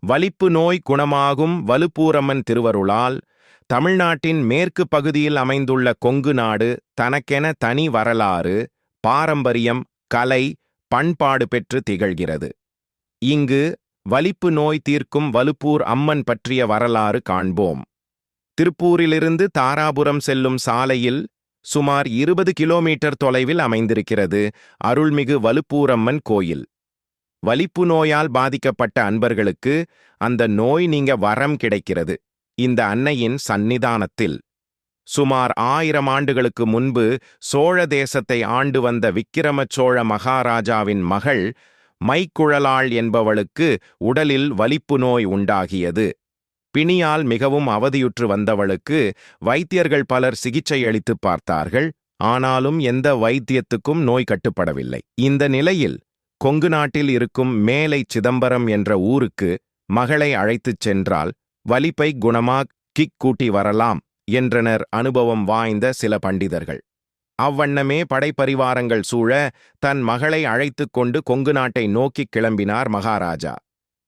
வலிப்பு நோய் குணமாகும் வலுப்பூரம்மன் திருவருளால் தமிழ்நாட்டின் மேற்கு பகுதியில் அமைந்துள்ள கொங்கு நாடு தனக்கென தனி வரலாறு, பாரம்பரியம், கலை, பண்பாடு பெற்று திகழ்கிறது. இங்கு வலிப்பு நோய் தீர்க்கும் வலுப்பூர் அம்மன் பற்றிய வரலாறு காண்போம். திருப்பூரிலிருந்து தாராபுரம் செல்லும் சாலையில் சுமார் 20 கிலோமீட்டர் தொலைவில் அமைந்திருக்கிறது அருள்மிகு வலுப்பூரம்மன் கோயில். வலிப்பு நோயால் பாதிக்கப்பட்ட அன்பர்களுக்கு அந்த நோய் நீங்க வரம் கிடைக்கிறது இந்த அன்னையின் சந்நிதானத்தில். சுமார் 1000 ஆண்டுகளுக்கு முன்பு சோழ தேசத்தை ஆண்டு வந்த விக்கிரம சோழ மகாராஜாவின் மகள் மைக்குழலாள் என்பவளுக்கு உடலில் வலிப்பு நோய் உண்டாகியது. பிணியால் மிகவும் அவதியுற்று வந்தவளுக்கு வைத்தியர்கள் பலர் சிகிச்சை அளித்து பார்த்தார்கள். ஆனாலும் எந்த வைத்தியத்துக்கும் நோய் கட்டுப்படவில்லை. இந்த நிலையில் கொங்கு நாட்டில் இருக்கும் மேலை சிதம்பரம் என்ற ஊருக்கு மகளை அழைத்துச் சென்றால் வலிப்பை குணமாக்கிக் கூட்டி வரலாம் என்றனர் அனுபவம் வாய்ந்த சில பண்டிதர்கள். அவ்வண்ணமே படைப்பரிவாரங்கள் சூழ தன் மகளை அழைத்துக் கொண்டு கொங்கு நாட்டை நோக்கிக் கிளம்பினார் மகாராஜா.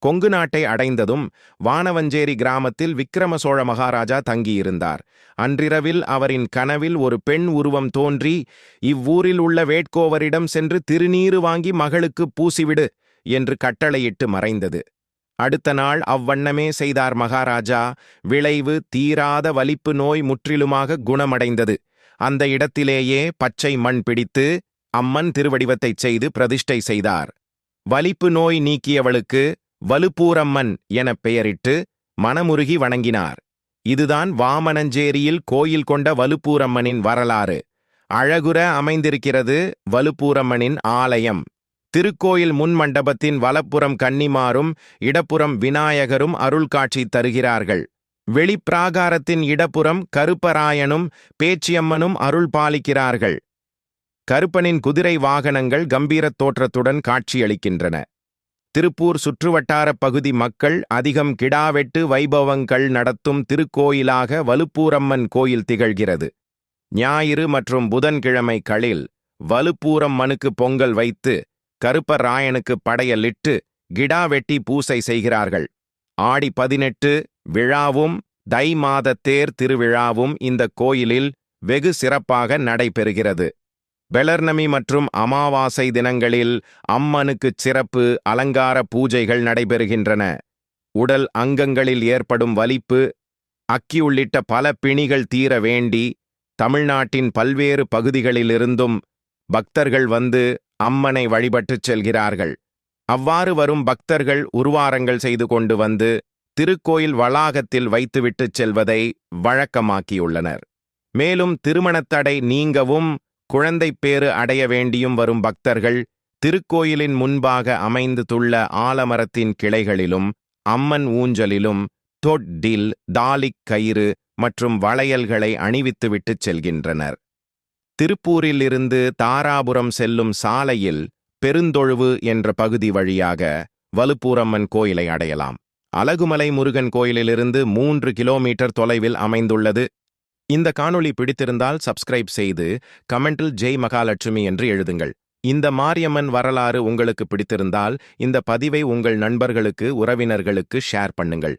கொங்கு நாட்டை அடைந்ததும் வானவஞ்சேரி கிராமத்தில் விக்கிரம சோழ மகாராஜா தங்கியிருந்தார். அன்றிரவில் அவரின் கனவில் ஒரு பெண் உருவம் தோன்றி, இவ்வூரில் உள்ள வேட்கோவரிடம் சென்று திருநீறு வாங்கி மகளுக்கு பூசிவிடு என்று கட்டளையிட்டு மறைந்தது. அடுத்த நாள் அவ்வண்ணமே செய்தார் மகாராஜா. விளைவு தீராத வலிப்பு நோய் முற்றிலுமாக குணமடைந்தது. அந்த இடத்திலேயே பச்சை மண் பிடித்து அம்மன் திருவடிவத்தைச் செய்து பிரதிஷ்டை செய்தார். வலிப்பு நோய் நீக்கியவளுக்கு வலுப்பூரம்மன் என பெயரிட்டு மனமுருகி வணங்கினார். இதுதான் வாமனஞ்சேரியில் கோயில் கொண்ட வலுப்பூரம்மனின் வரலாறு. அழகுற அமைந்திருக்கிறது வலுப்பூரம்மனின் ஆலயம். திருக்கோயில் முன் மண்டபத்தின் வலப்புறம் கன்னிமாரும் இடப்புறம் விநாயகரும் அருள் காட்சி தருகிறார்கள். வெளிப்பிராகாரத்தின் இடப்புறம் கருப்பராயனும் பேச்சியம்மனும் அருள் பாலிக்கிறார்கள். கருப்பனின் குதிரை வாகனங்கள் கம்பீரத் தோற்றத்துடன் காட்சியளிக்கின்றன. திருப்பூர் சுற்றுவட்டார பகுதி மக்கள் அதிகம் கிடாவெட்டு வைபவங்கள் நடத்தும் திருக்கோயிலாக வலுப்பூரம்மன் கோயில் திகழ்கிறது. ஞாயிறு மற்றும் புதன்கிழமைகளில் வலுப்பூரம்மனுக்கு பொங்கல் வைத்து கருப்பராயனுக்கு படையலிட்டு கிடா வெட்டி பூசை செய்கிறார்கள். ஆடி 18 விழாவும் தை மாத தேர் திருவிழாவும் இந்த கோயிலில் வெகு சிறப்பாக நடைபெறுகிறது. பெளர்ணமி மற்றும் அமாவாசை தினங்களில் அம்மனுக்குச் சிறப்பு அலங்கார பூஜைகள் நடைபெறுகின்றன. உடல் அங்கங்களில் ஏற்படும் வலிப்பு, அக்கி உள்ளிட்ட பல பிணிகள் தீர வேண்டி தமிழ்நாட்டின் பல்வேறு பகுதிகளிலிருந்தும் பக்தர்கள் வந்து அம்மனை வழிபட்டுச் செல்கிறார்கள். அவ்வாறு வரும் பக்தர்கள் உருவாரங்கள் செய்து கொண்டு வந்து திருக்கோயில் வளாகத்தில் வைத்துவிட்டுச் செல்வதை வழக்கமாக்கியுள்ளனர். மேலும் திருமணத்தடை நீங்கவும் குழந்தைப்பேறு அடைய வேண்டியும் வரும் பக்தர்கள் திருக்கோயிலின் முன்பாக அமைந்துள்ள ஆலமரத்தின் கிளைகளிலும் அம்மன் ஊஞ்சலிலும் தொட்டில், தாலிக் கயிறு மற்றும் வளையல்களை அணிவித்துவிட்டுச் செல்கின்றனர். திருப்பூரில் இருந்து தாராபுரம் செல்லும் சாலையில் பெருந்தொழுவு என்ற பகுதி வழியாக வலுப்பூரம்மன் கோயிலை அடையலாம். அழகுமலை முருகன் கோயிலிலிருந்து 3 கிலோமீட்டர் தொலைவில் அமைந்துள்ளது. இந்த காணொளி பிடித்திருந்தால் சப்ஸ்கிரைப் செய்து கமெண்டில் ஜெய் மகாலட்சுமி என்று எழுதுங்கள். இந்த மாரியம்மன் வரலாறு உங்களுக்கு பிடித்திருந்தால் இந்த பதிவை உங்கள் நண்பர்களுக்கு, உறவினர்களுக்கு ஷேர் பண்ணுங்கள்.